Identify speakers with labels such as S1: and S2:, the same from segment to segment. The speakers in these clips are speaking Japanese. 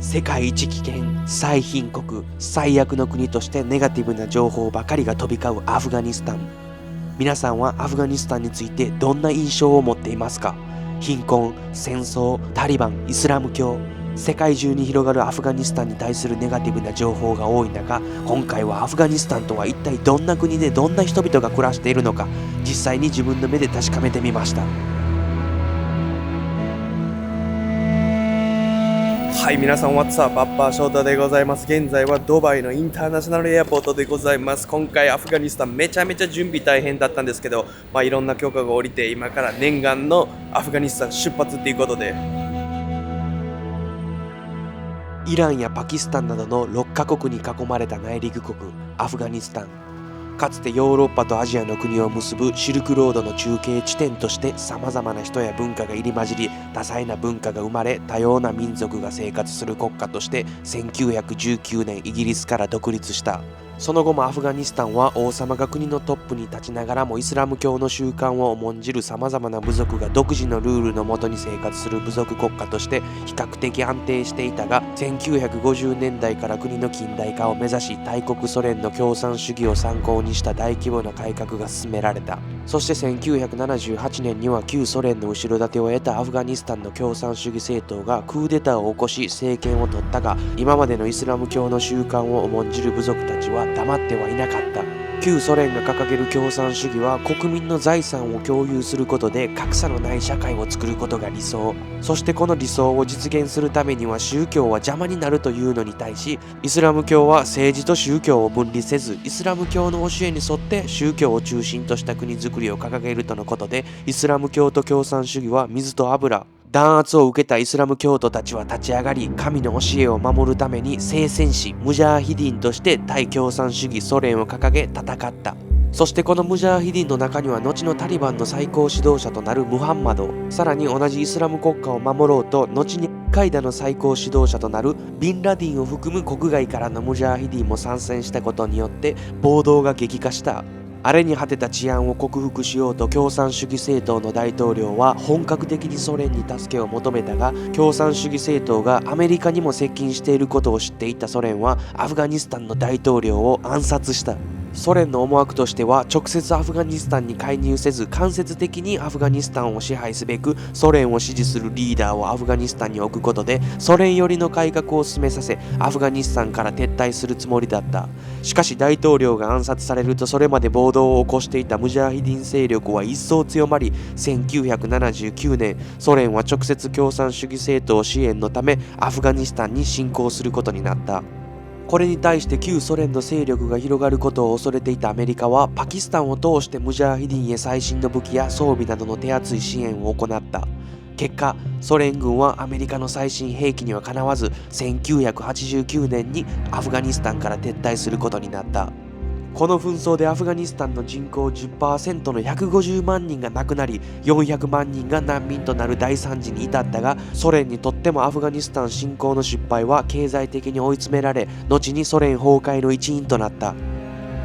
S1: 世界一危険、最貧国、最悪の国としてネガティブな情報ばかりが飛び交うアフガニスタン。皆さんはアフガニスタンについてどんな印象を持っていますか？貧困、戦争、タリバン、イスラム教、世界中に広がるアフガニスタンに対するネガティブな情報が多い中、今回はアフガニスタンとは一体どんな国でどんな人々が暮らしているのか、実際に自分の目で確かめてみました。はい、皆さん、What's up? アッパー翔太でございます。現在はドバイのインターナショナルエアポートでございます。今回アフガニスタンめちゃめちゃ準備大変だったんですけど、いろんな許可が下りて、今から念願のアフガニスタン出発っていうことで、イランやパキスタンなどの6カ国に囲まれた内陸国アフガニスタン。かつてヨーロッパとアジアの国を結ぶシルクロードの中継地点として様々な人や文化が入り混じり、多彩な文化が生まれ、多様な民族が生活する国家として1919年イギリスから独立した。その後もアフガニスタンは王様が国のトップに立ちながらもイスラム教の習慣を重んじる様々な部族が独自のルールのもとに生活する部族国家として比較的安定していたが、1950年代から国の近代化を目指し、大国ソ連の共産主義を参考にした大規模な改革が進められた。そして1978年には旧ソ連の後ろ盾を得たアフガニスタンの共産主義政党がクーデターを起こし政権を取ったが、今までのイスラム教の習慣を重んじる部族たちは黙ってはいなかった。旧ソ連が掲げる共産主義は国民の財産を共有することで格差のない社会を作ることが理想。そしてこの理想を実現するためには宗教は邪魔になるというのに対し、イスラム教は政治と宗教を分離せず、イスラム教の教えに沿って宗教を中心とした国づくりを掲げるとのことで、イスラム教と共産主義は水と油。弾圧を受けたイスラム教徒たちは立ち上がり、神の教えを守るために聖戦士ムジャーヒディンとして対共産主義ソ連を掲げ戦った。そしてこのムジャーヒディンの中には後のタリバンの最高指導者となるムハンマド、さらに同じイスラム国家を守ろうと後にアルカイダの最高指導者となるビンラディンを含む国外からのムジャーヒディンも参戦したことによって暴動が激化した。荒れに果てた治安を克服しようと共産主義政党の大統領は本格的にソ連に助けを求めたが、共産主義政党がアメリカにも接近していることを知っていたソ連はアフガニスタンの大統領を暗殺した。ソ連の思惑としては直接アフガニスタンに介入せず間接的にアフガニスタンを支配すべくソ連を支持するリーダーをアフガニスタンに置くことでソ連寄りの改革を進めさせアフガニスタンから撤退するつもりだった。しかし大統領が暗殺されるとそれまで暴動を起こしていたムジャーヒディン勢力は一層強まり、1979年ソ連は直接共産主義政党支援のためアフガニスタンに侵攻することになった。これに対して旧ソ連の勢力が広がることを恐れていたアメリカはパキスタンを通してムジャーヒディンへ最新の武器や装備などの手厚い支援を行った。結果、ソ連軍はアメリカの最新兵器にはかなわず1989年にアフガニスタンから撤退することになった。この紛争でアフガニスタンの人口 10% の150万人が亡くなり400万人が難民となる大惨事に至ったが、ソ連にとってもアフガニスタン侵攻の失敗は経済的に追い詰められ後にソ連崩壊の一因となった。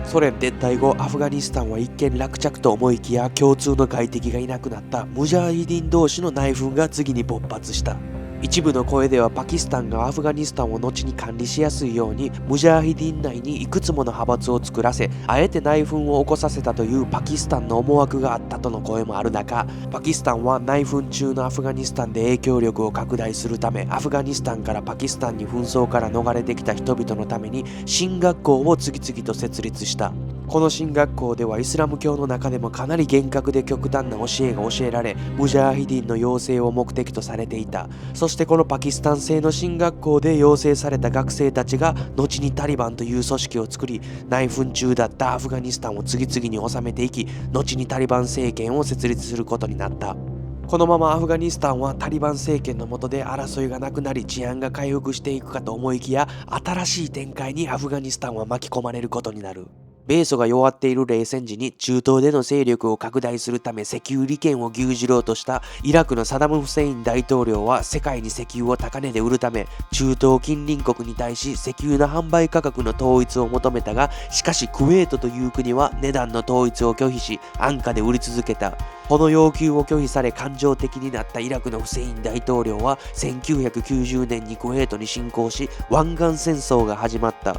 S1: ソ連撤退後アフガニスタンは一見落着と思いきや共通の外敵がいなくなったムジャーヒディン同士の内紛が次に勃発した。一部の声ではパキスタンがアフガニスタンを後に管理しやすいようにムジャーヒディン内にいくつもの派閥を作らせあえて内紛を起こさせたというパキスタンの思惑があったとの声もある中、パキスタンは内紛中のアフガニスタンで影響力を拡大するためアフガニスタンからパキスタンに紛争から逃れてきた人々のために神学校を次々と設立した。この神学校ではイスラム教の中でもかなり厳格で極端な教えが教えられムジャーヒディンの養成を目的とされていた。そしてこのパキスタン製の神学校で養成された学生たちが後にタリバンという組織を作り内紛中だったアフガニスタンを次々に治めていき後にタリバン政権を設立することになった。このままアフガニスタンはタリバン政権の下で争いがなくなり治安が回復していくかと思いきや新しい展開にアフガニスタンは巻き込まれることになる。米ソが弱っている冷戦時に中東での勢力を拡大するため石油利権を牛耳ろうとしたイラクのサダム・フセイン大統領は世界に石油を高値で売るため中東近隣国に対し石油の販売価格の統一を求めたが、しかしクウェートという国は値段の統一を拒否し安価で売り続けた。この要求を拒否され感情的になったイラクのフセイン大統領は1990年にクウェートに侵攻し湾岸戦争が始まった。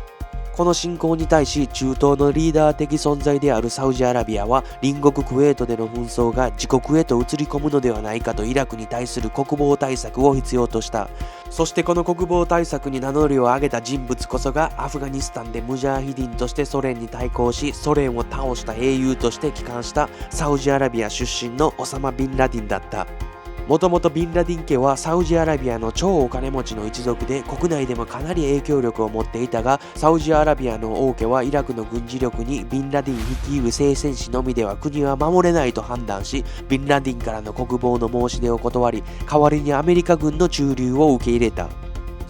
S1: この侵攻に対し中東のリーダー的存在であるサウジアラビアは隣国クウェートでの紛争が自国へと移り込むのではないかとイラクに対する国防対策を必要とした。そしてこの国防対策に名乗りを上げた人物こそがアフガニスタンでムジャーヒディンとしてソ連に対抗しソ連を倒した英雄として帰還したサウジアラビア出身のオサマ・ビンラディンだった。もともとビンラディン家はサウジアラビアの超お金持ちの一族で国内でもかなり影響力を持っていたが、サウジアラビアの王家はイラクの軍事力にビンラディン率いる聖戦士のみでは国は守れないと判断し、ビンラディンからの国防の申し出を断り、代わりにアメリカ軍の駐留を受け入れた。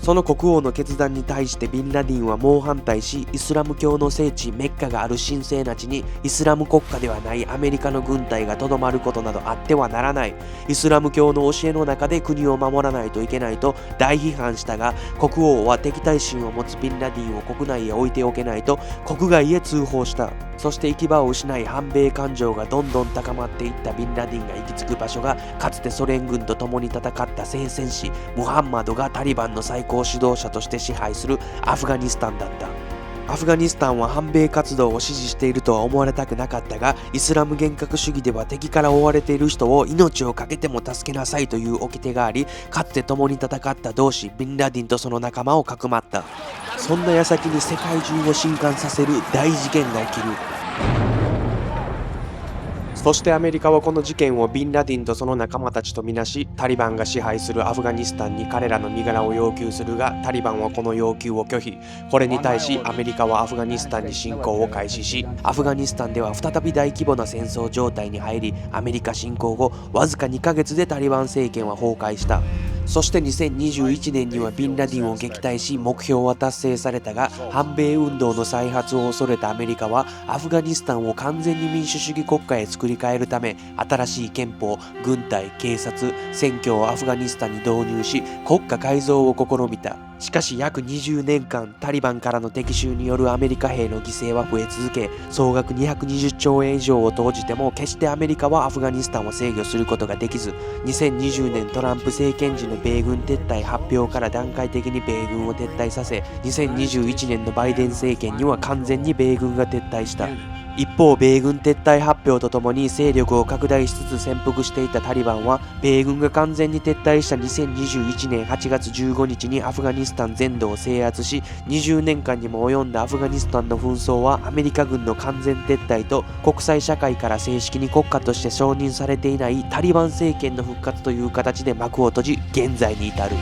S1: その国王の決断に対してビンラディンは猛反対し、イスラム教の聖地メッカがある神聖な地にイスラム国家ではないアメリカの軍隊がとどまることなどあってはならない、イスラム教の教えの中で国を守らないといけないと大批判したが、国王は敵対心を持つビンラディンを国内へ置いておけないと国外へ通報した。そして行き場を失い反米感情がどんどん高まっていったビンラディンが行き着く場所が、かつてソ連軍と共に戦った聖戦士ムハンマドがタリバンの最高指導者として支配するアフガニスタンだった。アフガニスタンは反米活動を支持しているとは思われたくなかったが、イスラム厳格主義では敵から追われている人を命を懸けても助けなさいという掟があり、かつて共に戦った同志ビンラディンとその仲間をかくまった。そんな矢先に世界中を震撼させる大事件が起きる。そしてアメリカはこの事件をビンラディンとその仲間たちとみなし、タリバンが支配するアフガニスタンに彼らの身柄を要求するが、タリバンはこの要求を拒否。これに対しアメリカはアフガニスタンに侵攻を開始し、アフガニスタンでは再び大規模な戦争状態に入り、アメリカ侵攻後わずか2ヶ月でタリバン政権は崩壊した。そして2021年にはビンラディンを撃退し目標は達成されたが、反米運動の再発を恐れたアメリカはアフガニスタンを完全に民主主義国家へ作り変えるため、新しい憲法、軍隊、警察、選挙をアフガニスタンに導入し国家改造を試みた。しかし約20年間タリバンからの敵襲によるアメリカ兵の犠牲は増え続け、総額220兆円以上を投じても決してアメリカはアフガニスタンを制御することができず、2020年トランプ政権時の米軍撤退発表から段階的に米軍を撤退させ、2021年のバイデン政権には完全に米軍が撤退した。一方、米軍撤退発表とともに勢力を拡大しつつ潜伏していたタリバンは、米軍が完全に撤退した2021年8月15日にアフガニスタン全土を制圧し、20年間にも及んだアフガニスタンの紛争はアメリカ軍の完全撤退と国際社会から正式に国家として承認されていないタリバン政権の復活という形で幕を閉じ、現在に至る。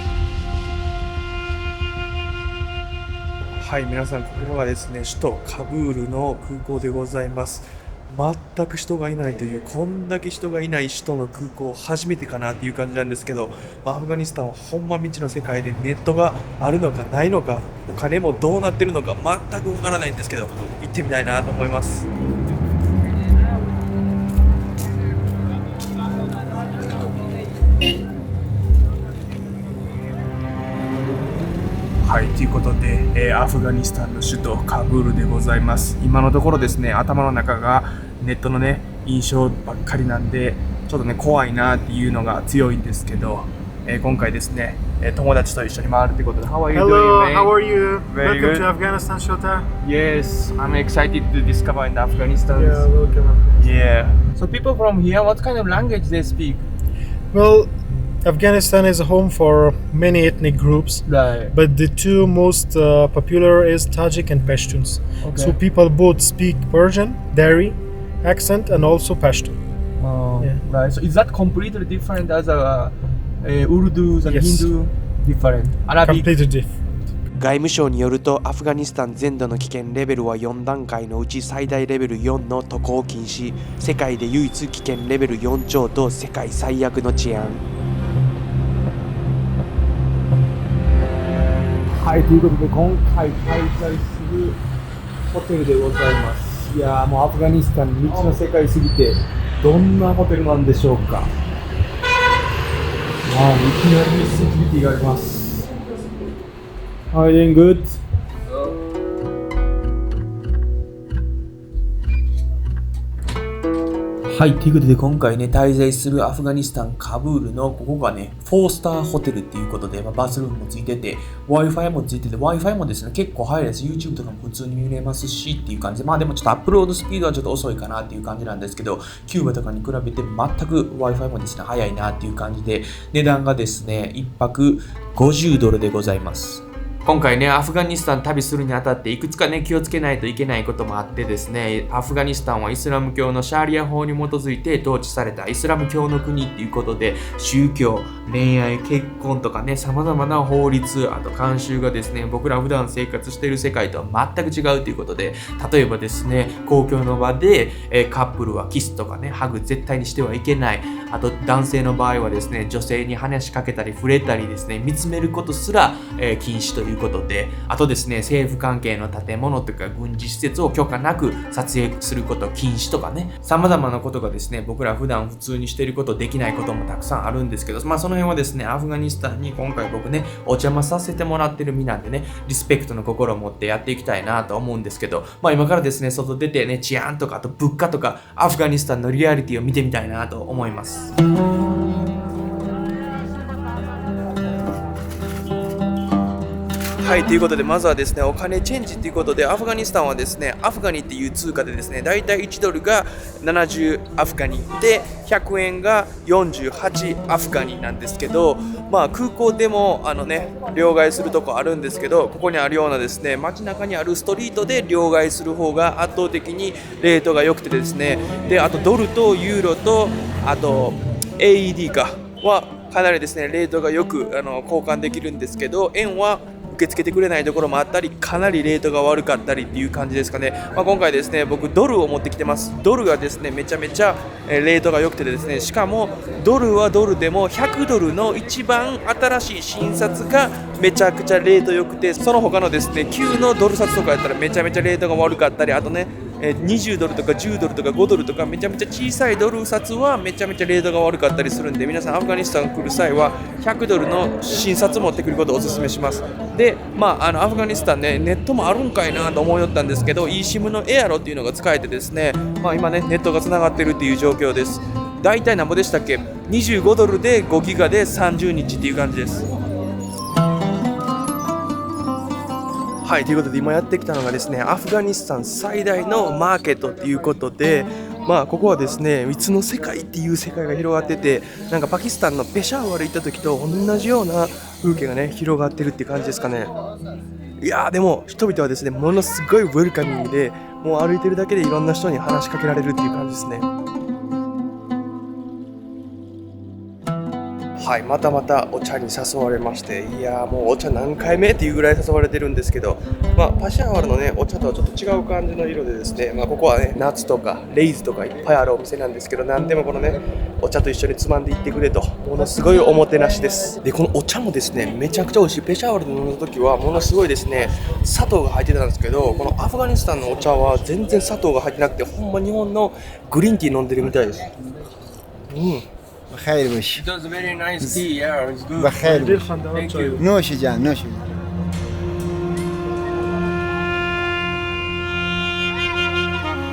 S2: はい、皆さん、ここがですね、首都カブールの空港でございます。全く人がいないという、こんだけ人がいない首都の空港、初めてかなっていう感じなんですけど、アフガニスタンはほんま未知の世界でネットがあるのかないのか、お金もどうなってるのか全くわからないんですけど、行ってみたいなと思います。はい、ということで、アフガニスタンの首都カブールでございます。今のところですね、頭の中がネットのね、印象ばっかりなんで、ちょっとね、怖いなっていうのが強いんですけど、今回ですね、友達と一緒に回るということで、How are you
S3: Hello,
S2: doing, mate?
S3: how are you?
S2: Very
S3: Welcome
S2: good.
S3: to Afghanistan, Shota.
S2: Yes, I'm excited to discover in Afghanistan.
S3: Yeah, welcome.
S2: Yeah. So people from here, what kind of language they speak?
S3: Well, Afghanistan is a home for many ethnic groups,
S2: Right.
S3: but the two most popular is Tajik and Pashtuns.
S2: Okay.
S3: So people both speak Persian, Dari accent, and also Pashto. Yeah.
S2: Right. So is that completely different as Urdu and
S3: Yes.
S2: Hindu? Different. Arabic.
S3: Completely different.
S1: 外務省によるとアフガニスタン全土の危険レベルは4段階のうち最大レベル4の渡航禁止、世界で唯一危険レベル4超と世界最悪の治安。
S2: はい、ということで今回滞在するホテルでございます。いやーもうアフガニスタン未知の世界すぎてどんなホテルなんでしょうか。いきなりセキュリティがあります。How are you doing good? はい、ということで今回ね、滞在するアフガニスタン・カブールのここがね、4スターホテルっていうことで、バスルームもついてて、Wi-Fi もついてて、Wi-Fi もですね、結構速いです。YouTube とかも普通に見れますしっていう感じで、でもちょっとアップロードスピードはちょっと遅いかなっていう感じなんですけど、キューバとかに比べて全く Wi-Fi もですね、速いなっていう感じで、値段がですね、1泊$50でございます。今回ね、アフガニスタン旅するにあたっていくつかね、気をつけないといけないこともあってですね、アフガニスタンはイスラム教のシャーリア法に基づいて統治されたイスラム教の国っていうことで、宗教、恋愛、結婚とかね、様々な法律、あと慣習がですね、僕ら普段生活している世界とは全く違うということで、例えばですね、公共の場で、カップルはキスとかね、ハグ絶対にしてはいけない。あと男性の場合はですね、女性に話しかけたり触れたりですね、見つめることすら、禁止ということで、あとですね、政府関係の建物とか軍事施設を許可なく撮影すること禁止とかね、様々なことがですね、僕ら普段普通にしていること、できないこともたくさんあるんですけど、その辺はですね、アフガニスタンに今回僕ね、お邪魔させてもらってる身なんでね、リスペクトの心を持ってやっていきたいなと思うんですけど、今からですね、外出てね、治安とか、あと物価とか、アフガニスタンのリアリティを見てみたいなと思います。はい、ということでまずはですね、お金チェンジということで、アフガニスタンはですね、アフガニっていう通貨でですね、だいたい1ドルが70アフガニで、100円が48アフガニなんですけど、空港でも両替するとこあるんですけど、ここにあるようなですね、街中にあるストリートで両替する方が圧倒的にレートが良くてですね、で、あとドルとユーロと、あと AED はかなりですね、レートがよく交換できるんですけど、円は受け付けてくれないところもあったり、かなりレートが悪かったりっていう感じですかね。今回ですね、僕ドルを持ってきてます。ドルがですね、めちゃめちゃレートが良くてですね、しかもドルはドルでも100ドルの一番新しい新札がめちゃくちゃレート良くて、その他のですね、旧のドル札とかやったらめちゃめちゃレートが悪かったり、あとね、20ドルとか10ドルとか5ドルとかめちゃめちゃ小さいドル札はめちゃめちゃレートが悪かったりするんで、皆さんアフガニスタン来る際は100ドルの新札持ってくることをお勧めします。で、アフガニスタンね、ネットもあるんかいなと思いよったんですけど、eSIM のエアロっていうのが使えてですね、今ね、ネットがつながってるっていう状況です。大体何ぼでしたっけ、25ドルで5ギガで30日っていう感じです。はい、ということで今やってきたのがですね、アフガニスタン最大のマーケットっていうことで、ここはですね、いつの世界っていう世界が広がってて、なんかパキスタンのペシャワル行った時と同じような風景がね、広がってるって感じですかね。いやー、でも人々はですね、ものすごいウェルカミングで、もう歩いてるだけでいろんな人に話しかけられるっていう感じですね。はい、またお茶に誘われまして、いやーもうお茶何回目っていうぐらい誘われてるんですけど、パシャワルのね、お茶とはちょっと違う感じの色でですね、ここはね、ナッツとかレイズとかいっぱいあるお店なんですけど、何でもこのね、お茶と一緒につまんでいってくれと、ものすごいおもてなしです。で、このお茶もですね、めちゃくちゃ美味しい。ペシャワルで飲んだ時はものすごいですね、砂糖が入ってたんですけど、このアフガニスタンのお茶は全然砂糖が入ってなくて、ほんま日本のグリーンティー飲んでるみたいです。
S4: بخير وش
S5: It was very nice tea, yeah, it's good.
S4: بخير وش
S5: Thank you.
S4: نوش جان نوش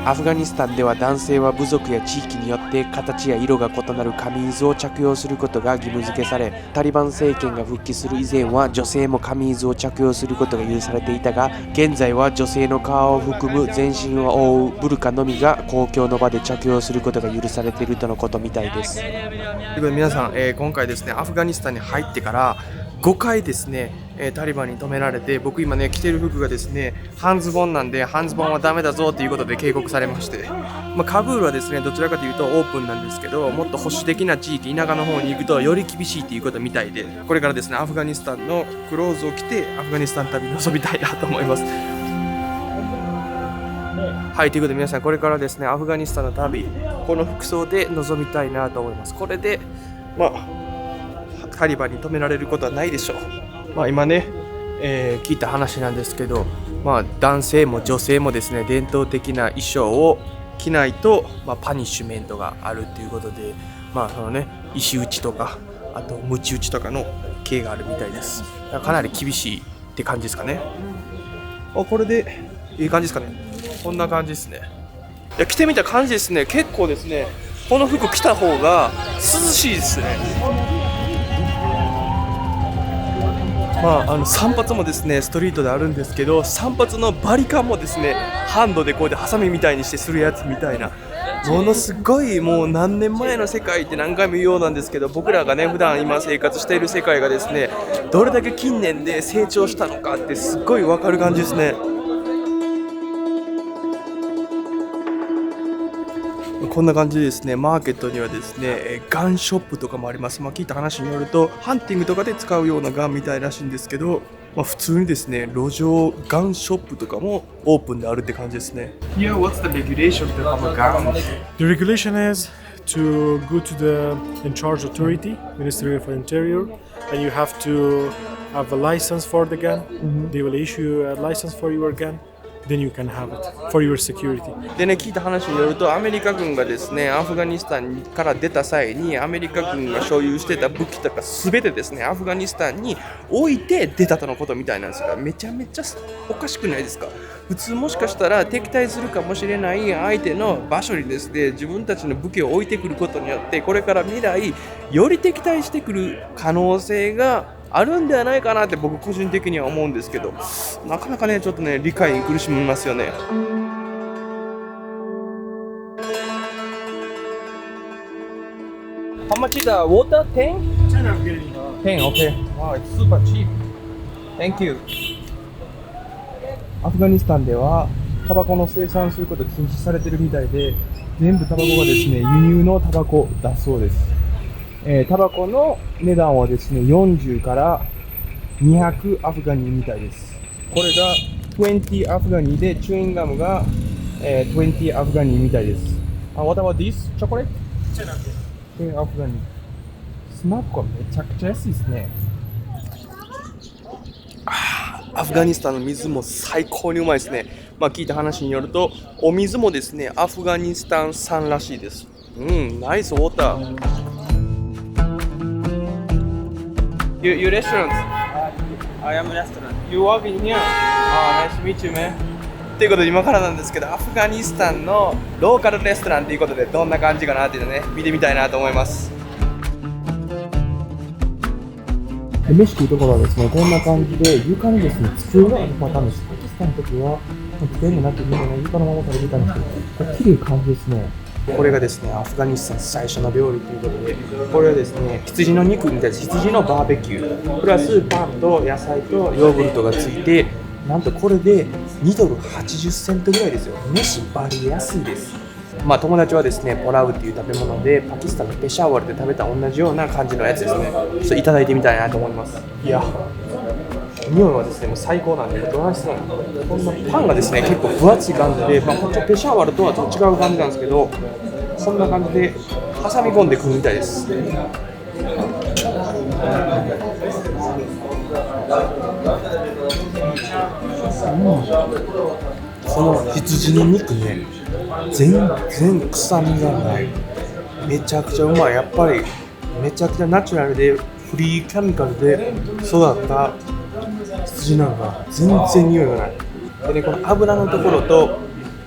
S1: アフガニスタンでは男性は部族や地域によって形や色が異なるカミーズを着用することが義務付けされ、タリバン政権が復帰する以前は女性もカミーズを着用することが許されていたが、現在は女性の顔を含む全身を覆うブルカのみが公共の場で着用することが許されているとのことみたいです。ということで皆さん、今回ですね、アフガニスタンに入ってから5回ですね、タリバンに止められて、僕今ね着てる服がですね半ズボンなんで、半ズボンはダメだぞということで警告されまして、カブールはですねどちらかというとオープンなんですけど、もっと保守的な地域、田舎の方に行くとより厳しいということみたいで、これからですねアフガニスタンのクローズを着てアフガニスタン旅に臨みたいなと思います。はい、ということで皆さん、これからですねアフガニスタンの旅、この服装で臨みたいなと思います。これでタリバンに止められることはないでしょう。今ね、
S2: 聞いた話なんですけど、男性も女性もですね伝統的な衣装を着ないと、パニッシュメントがあるっていうことで、そのね石打ちとかあと鞭打ちとかの刑があるみたいです。かなり厳しいって感じですかね。これでいい感じですかね。こんな感じですね。いや着てみた感じですね。結構ですねこの服着た方が涼しいですね。散髪もですねストリートであるんですけど、散髪のバリカンもですねハンドでこうやってハサミみたいにしてするやつみたいな、ものすごいもう何年前の世界って何回も言うようなんですけど、僕らがね普段今生活している世界がですねどれだけ近年で成長したのかってすっごい分かる感じですね。こんな感じでですね、マーケットにはですね、ガンショップとかもあります。聞いた話によると、ハンティングとかで使うようなガンみたいらしいんですけど、普通にですね、路上ガンショップとかもオープンであるって感じですね。Here, what's the regulation to have a gun?
S3: The regulation is to go to the in charge authority, Ministry of Interior, and you have to have a license for the gun. They will issue a license for your gun. Then you can have it for your security.
S2: でね、聞いた話によるとアメリカ軍がですねアフガニスタンから出た際にアメリカ軍が所有してた武器とか全てですねアフガニスタンに置いて出たとのことみたいなんですが、めちゃめちゃおかしくないですか。普通もしかしたら敵対するかもしれない相手の場所にですね自分たちの武器を置いてくることによってこれから未来より敵対してくる可能性があるんではないかなって僕個人的には思うんですけど、なかなかねちょっとね理解に苦しみますよね。How much is the water? 10? 10, okay. Wow, it's super cheap. Thank you. アフガニスタンではタバコの生産すること禁止されてるみたいで、全部タバコがですね輸入のタバコだそうです。タバコの値段はですね40から200アフガニみたいです。これが20アフガニでチューインガムが、20アフガニみたいです。What about this? チョコレート10アフガニ。スナックはめちゃくちゃ安いですね。アフガニスタンの水も最高にうまいですね。聞いた話によるとお水もですねアフガニスタン産らしいです。ナイスウォーター。You restaurant?
S5: I am restaurant.
S2: You work in here? Nice to meet you, man. ということで今からなんですけど、アフガニスタンのローカルレストランということでどんな感じかなっていうのね見てみたいなと思います。飯食うところはですねこんな感じで床にですね机があるパターンです。パキスタンの時は机もなくて床のまま食べてたんですけど、これ綺麗な感じですね。これがですねアフガニスタン最初の料理ということで、これはですね羊の肉みたいです。羊のバーベキュープラスパンと野菜とヨーグルトがついて、なんとこれで2ドル80セントぐらいですよ。飯バリ安いです。友達はですねポラウっていう食べ物でパキスタンのペシャワルで食べた同じような感じのやつですね。それいただいてみたいなと思います。いや匂いはですねもう最高なんで、どないしてたのこんなパンがですね結構分厚い感じで、こっちはペシャワルとはちょっと違う感じなんですけど、こんな感じで挟み込んでくるみたいです。この羊の肉ね全然臭みがない、めちゃくちゃうまい。やっぱりめちゃくちゃナチュラルでフリーキャミカルで育った羊なのが全然匂いがない。でね、この油のところと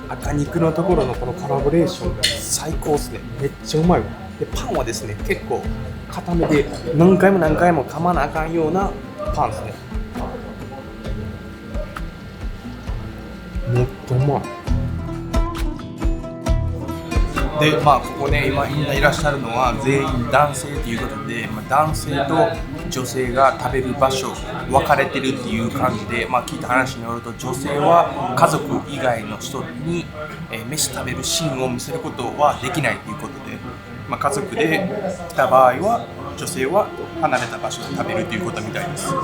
S2: 赤肉のところのこのコラボレーションが最高ですね。めっちゃうまいわ。でパンはですね結構固めで何回も噛まなあかんようなパンですね。めっちゃうまい。でここね今みんないらっしゃるのは全員男性ということで、男性と女性が食べる場所分かれてるっていう感じで、聞いた話によると女性は家族以外の人に、飯食べるシーンを見せることはできないということで、家族で来た場合は女性は離れた場所で食べるということみたいです。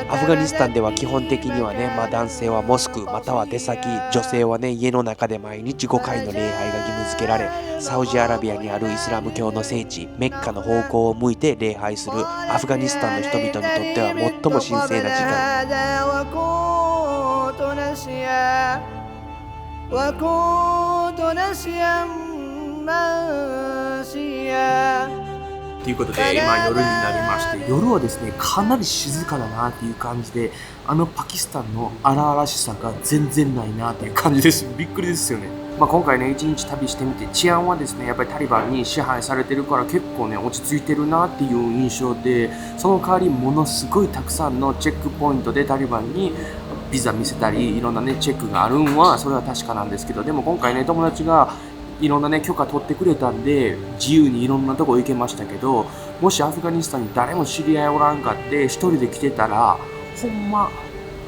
S1: アフフガニスタンでは基本的にはね、男性はモスクまたは出先、女性はね家の中で毎日5回の礼拝が義務付けられ、サウジアラビアにあるイスラム教の聖地メッカの方向を向いて礼拝するアフガニスタンの人々にとっては最も神聖な時間。
S2: ということで今夜になりまして、夜はですねかなり静かだなっていう感じで、パキスタンの荒々しさが全然ないなっていう感じです。びっくりですよね。今回ね一日旅してみて、治安はですねやっぱりタリバンに支配されてるから結構ね落ち着いてるなっていう印象で、その代わりものすごいたくさんのチェックポイントでタリバンにビザ見せたりいろんなねチェックがあるんはそれは確かなんですけど、でも今回ね友達がいろんなね許可取ってくれたんで自由にいろんなとこ行けましたけど、もしアフガニスタンに誰も知り合いおらんかって一人で来てたらほんま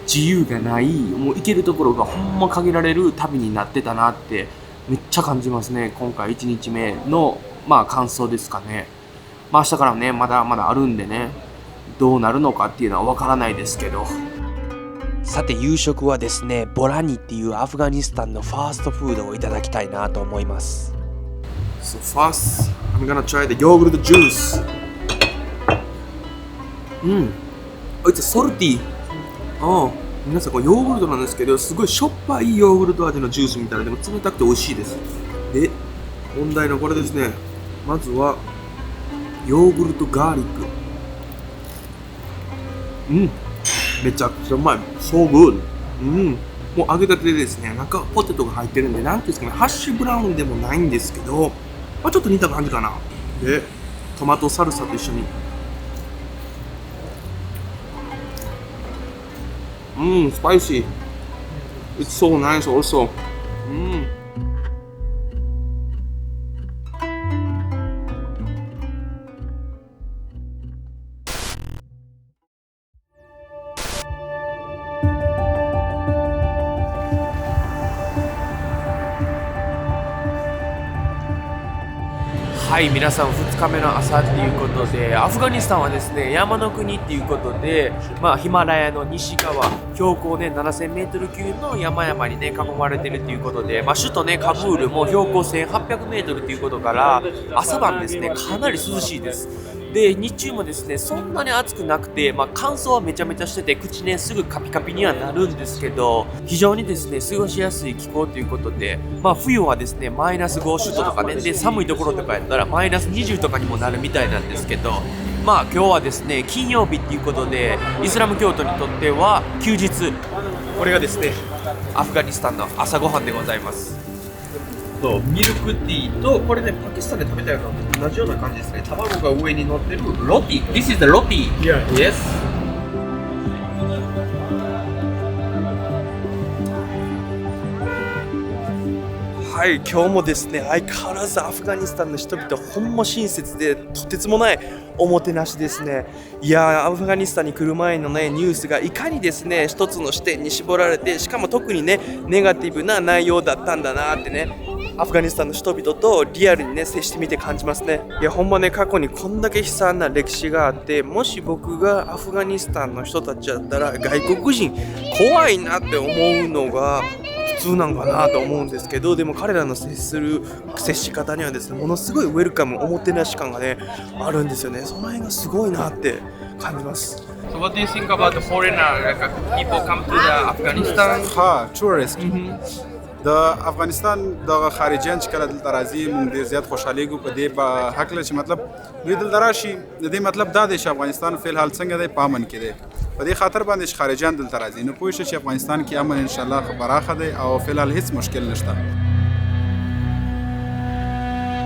S2: 自由がない、もう行けるところがほんま限られる旅になってたなってめっちゃ感じますね。今回1日目の感想ですかね。明日からねまだまだあるんでね、どうなるのかっていうのはわからないですけど。
S1: さて夕食はですね、ボラニっていうアフガニスタンのファーストフードをいただきたいなと思います。
S2: So first, I'm gonna try the yogurt juice. It's salty. 皆さんこれヨーグルトなんですけど、すごいしょっぱいヨーグルト味のジュースみたいな、でも冷たくて美味しいです。で、問題のこれですね。まずはヨーグルトガーリック。めちゃくちゃうまい。So good。もう揚げたてでですね、中ポテトが入ってるんで、なんていうんですかね、ハッシュブラウンでもないんですけど、ちょっと似た感じかな。で、トマトサルサと一緒に。spicy. It's so nice also. はい、皆さん2日目の朝っていうことで、アフガニスタンはですね山の国っていうことで、ヒマラヤの西側標高ね7000メートル級の山々にね囲まれてるっていうことで、首都ねカブールも標高1800メートルっていうことから朝晩ですねかなり涼しいです。で日中もですねそんなに暑くなくて、乾燥はめちゃめちゃしてて口ねすぐカピカピにはなるんですけど、非常にですね過ごしやすい気候ということで、冬はですねマイナス5度とかね、で寒いところとかやったらマイナス20とかにもなるみたいなんですけど、今日はですね金曜日っていうことでイスラム教徒にとっては休日。これがですねアフガニスタンの朝ごはんでございます。ミルクティーと、これねパキスタンで食べたような同じような感じですね。卵が上に乗ってるロティ。 This is the roti.
S3: Yeah.
S2: Yes. はい、今日もですね相変わらずアフガニスタンの人々ほんま親切でとてつもないおもてなしですね。いやアフガニスタンに来る前のねニュースがいかにですね一つの視点に絞られて、しかも特にねネガティブな内容だったんだなってね、アフガニスタンの人々とリアルにね接してみて感じますね。いやほんまね過去にこんだけ悲惨な歴史があって、もし僕がアフガニスタンの人たちだったら外国人怖いなって思うのが普通なんかなと思うんですけど、でも彼らの接し方にはですねものすごいウェルカム、おもてなし感がねあるんですよね。その辺がすごいなって感じます。So what do you think about the foreigner? Like people come to the Afghanistan?
S4: tourist. د افغانستان د خارجيان چې کله دلته راځي موږ ډېر زیات خوشحالېږو په دې په هکله چې مطلب دوی دلته راشي. د دې مطلب دا دی چې افغانستان فی الحال څنګه دی په امن کې دی. په دې خاطر باندې چې خارجيان دلته راځي نو پوه شئ چې افغانستان کې امن انشاءالله براخه دی او فی الحال هیڅ مشکل نشته.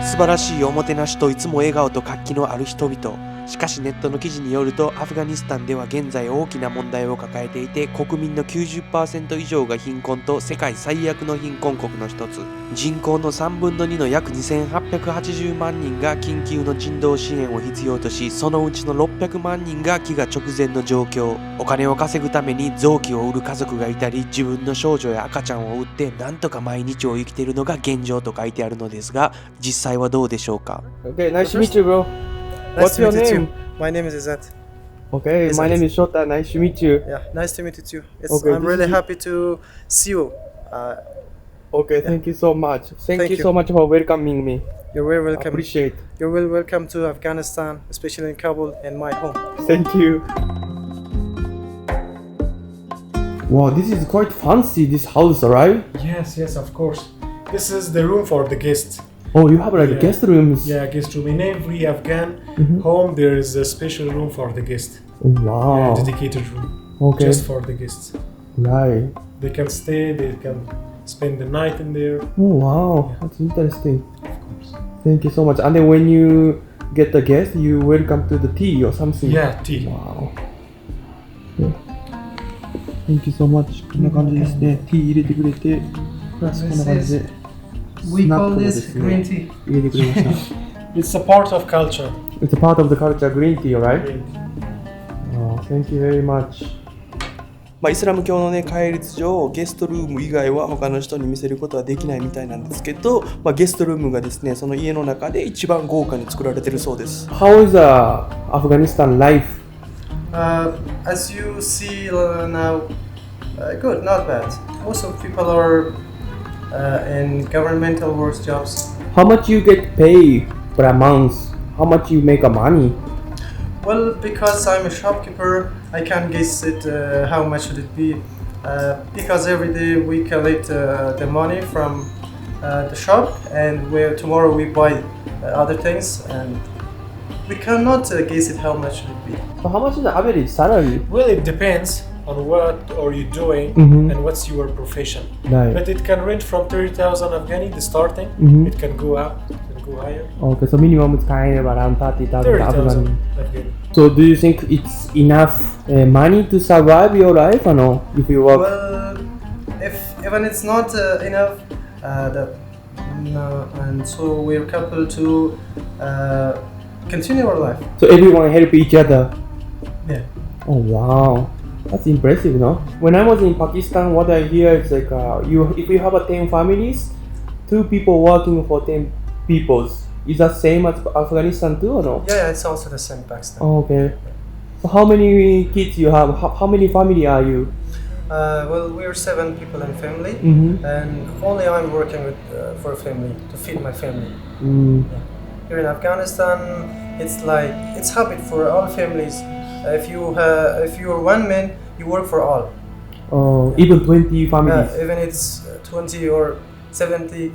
S1: 素晴らしいおもてなしといつも笑顔と活気のある人々。しかしネットの記事によると、アフガニスタンでは現在大きな問題を抱えていて、国民の 90% 以上が貧困と世界最悪の貧困国の一つ。人口の3分の2の約2880万人が緊急の人道支援を必要とし、そのうちの600万人が飢餓直前の状況。お金を稼ぐために臓器を売る家族がいたり、自分の少女や赤ちゃんを売ってなんとか毎日を生きているのが現状と書いてあるのですが、実際はどうでしょうか。
S5: Okay, nice to meet you, bro. What's your name?
S6: My name is Izzat. Okay,
S7: Yes,
S6: my
S7: yes.
S6: name is Shota. Nice to meet you.
S7: Yeah, nice to meet you too.
S6: Okay,
S7: I'm
S6: this
S7: really
S6: is-
S7: happy to see you.
S6: Okay, thank you so much. Thank
S7: Thank
S6: you
S7: you.
S6: so much for welcoming me.
S7: You're very
S6: I
S7: welcome.
S6: appreciate.
S7: You're very welcome to Afghanistan, especially in Kabul and my home.
S6: Thank you. Wow, this is quite fancy. This house, right?
S3: Yes, yes, of course. This is the room for the guests.
S6: Oh, you have like
S3: Yeah.
S6: guest rooms.
S3: Yeah, guest room. In every Afghan
S6: Mhm.
S3: home, there is a special room for the guest.
S6: Oh, wow.
S3: Dedicated room.
S6: Okay.
S3: Just for the guests.
S6: Right.
S3: They can stay, they can spend the night in there.
S6: Oh, wow. That's interesting. Thank you so much. And then when you get the guest, you welcome to the tea or something.
S3: Yeah, tea.
S6: Wow. Yeah. Thank you so much. こんな感じですね。ティー入れてくれて、プラスこんな感じで。
S7: We
S6: スナッ
S7: call
S6: クもで
S7: this
S6: すね
S7: green tea.
S6: 入れてくれました。
S3: It's a part of culture.
S6: It's a part of the culture, green tea, right?
S3: Green tea.
S6: Oh, thank you very much.
S1: イスラム教のね戒律上ゲストルーム以外は他の人に見せることはできないみたいなんですけど、ゲストルームがですねその家の中で一番豪華に作られてるそうです。
S6: How is Afghanistan life?
S7: As you see now, good, not bad. Most of people are in governmental work jobs.
S6: How much you get paid per month? How much you make a money?
S7: Well, because I'm a shopkeeper, I can't guess it. How much should it be? Because every day we collect the money from the shop, and tomorrow we buy other things, and we cannot guess it. How much should it be?
S6: So how much is the average salary?
S3: Well, it depends on what are you doing
S6: Mhm.
S3: and what's your profession.
S6: Right.
S3: But it can range from 30,000 Afghani, the starting.
S6: Mhm.
S3: It can go up, it can go higher.
S6: Okay, so minimum 使えれば around 30,000
S3: 30,000
S6: Afghan.
S3: Afghani.
S6: So do you think it's enough money to survive your life or no? If you work?
S7: Well, if even it's not enough, no, and so we're coupled to continue our life.
S6: So everyone help each other.
S7: Yeah.
S6: Oh wow, that's impressive, no? When I was in Pakistan, what I hear is like if you have 10 families, 2 people working for 10 peoples. Is that same as Afghanistan too or no?
S7: Yeah, it's also the same Pakistan.
S6: Oh, okay. So how many kids you have? How many family are you?
S7: Well, we're 7 people in family,
S6: Mm-hmm.
S7: and only I'm working with for a family to feed my family.
S6: Mm.
S7: Here in Afghanistan, it's habit for all families. If you're one man, you work for all.
S6: Oh, even 20 families.
S7: Even it's 20 or 70.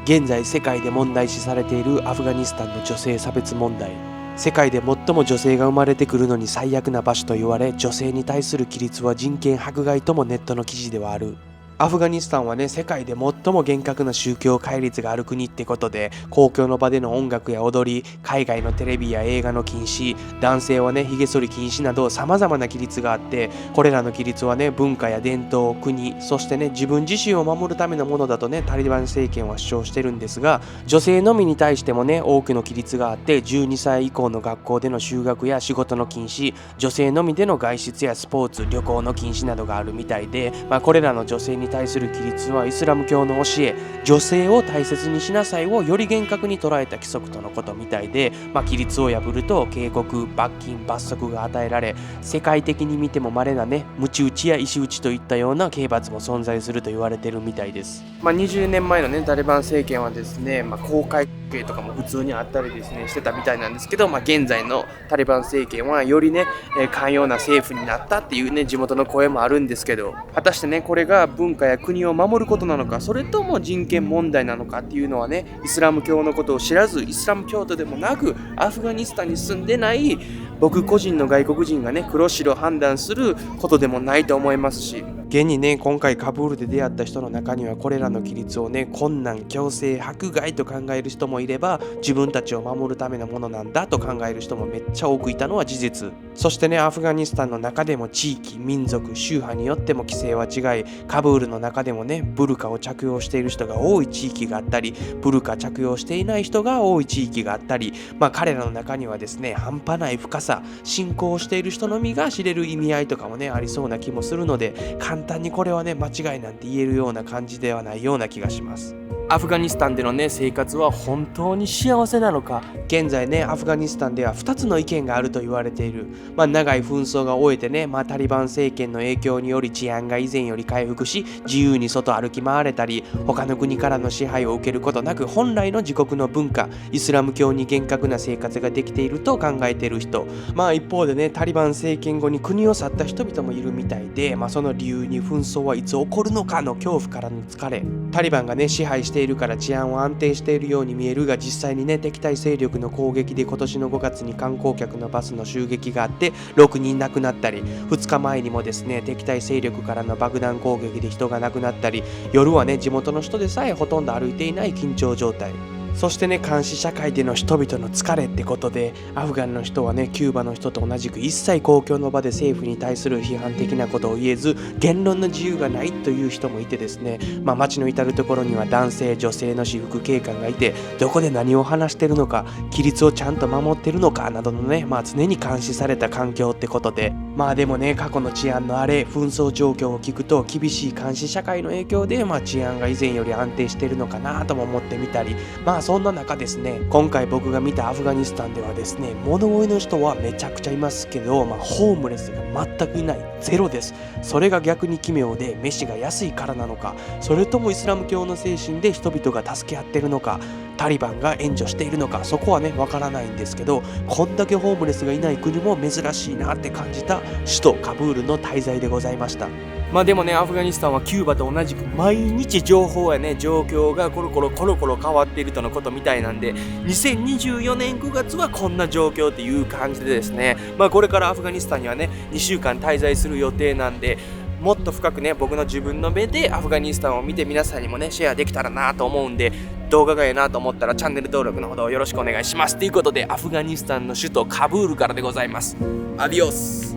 S1: 現在世界で問題視されているアフガニスタンの女性差別問題。世界で最も女性が生まれてくるのに最悪な場所と言われ、女性に対する規律は人権迫害ともネットの記事ではある。アフガニスタンはね、世界で最も厳格な宗教戒律がある国ってことで、公共の場での音楽や踊り、海外のテレビや映画の禁止、男性はね、髭剃り禁止など様々な規律があって、これらの規律はね、文化や伝統、国、そしてね、自分自身を守るためのものだとね、タリバン政権は主張してるんですが、女性のみに対してもね、多くの規律があって、12歳以降の学校での就学や仕事の禁止、女性のみでの外出やスポーツ、旅行の禁止などがあるみたいで、これらの女性に対する規律はイスラム教の教え、女性を大切にしなさいをより厳格に捉えた規則とのことみたいで、規律を破ると警告、罰金、罰則が与えられ、世界的に見ても稀なね、鞭打ちや石打ちといったような刑罰も存在すると言われてるみたいです。20年前のね、タリバン政権はですね、公開刑とかも普通にあったりですね、してたみたいなんですけど、現在のタリバン政権はよりね、寛容な政府になったっていうね、地元の声もあるんですけど、果たしてね、これが文化や国を守ることなのか、それとも人権問題なのかっていうのはね、イスラム教のことを知らず、イスラム教徒でもなく、アフガニスタンに住んでない僕個人の外国人がね、黒白判断することでもないと思いますし、現にね、今回カブールで出会った人の中にはこれらの規律をね、困難、強制、迫害と考える人もいれば、自分たちを守るためのものなんだと考える人もめっちゃ多くいたのは事実。そしてね、アフガニスタンの中でも地域、民族、宗派によっても規制は違い、カブールの中でもね、ブルカを着用している人が多い地域があったり、ブルカ着用していない人が多い地域があったり、彼らの中にはですね、半端ない深さ、信仰している人のみが知れる意味合いとかもね、ありそうな気もするので、簡単にこれはね、間違いなんて言えるような感じではないような気がします。アフガニスタンでのね生活は本当に幸せなのか。現在ねアフガニスタンでは2つの意見があると言われている。長い紛争が終えてね、タリバン政権の影響により治安が以前より回復し、自由に外歩き回れたり、他の国からの支配を受けることなく本来の自国の文化イスラム教に厳格な生活ができていると考えている人、一方でねタリバン政権後に国を去った人々もいるみたいで、その理由に紛争はいつ起こるのかの恐怖からの疲れ、タリバンがね支配しているから治安は安定しているように見えるが、実際にね敵対勢力の攻撃で今年の5月に観光客のバスの襲撃があって6人亡くなったり、2日前にもですね敵対勢力からの爆弾攻撃で人が亡くなったり、夜はね地元の人でさえほとんど歩いていない緊張状態。そしてね監視社会での人々の疲れってことで、アフガンの人はねキューバの人と同じく一切公共の場で政府に対する批判的なことを言えず、言論の自由がないという人もいてですね、街の至る所には男性女性の私服警官がいて、どこで何を話してるのか、規律をちゃんと守ってるのかなどのね常に監視された環境ってことで、でもね過去の治安の紛争状況を聞くと、厳しい監視社会の影響で治安が以前より安定しているのかなとも思ってみたり、そんな中ですね、今回僕が見たアフガニスタンではですね、物乞いの人はめちゃくちゃいますけど、ホームレスが全くいない、ゼロです。それが逆に奇妙で、飯が安いからなのか、それともイスラム教の精神で人々が助け合ってるのか、タリバンが援助しているのか、そこはねわからないんですけど、こんだけホームレスがいない国も珍しいなって感じた首都カブールの滞在でございました。でもねアフガニスタンはキューバと同じく毎日情報やね状況がコロコロ変わっているとのことみたいなんで、2024年9月はこんな状況っていう感じでですね、これからアフガニスタンにはね2週間滞在する予定なんで、もっと深くね僕の自分の目でアフガニスタンを見て皆さんにもねシェアできたらなと思うんで、動画がいいなと思ったらチャンネル登録のほどよろしくお願いします。ということでアフガニスタンの首都カブールからでございます。アディオス。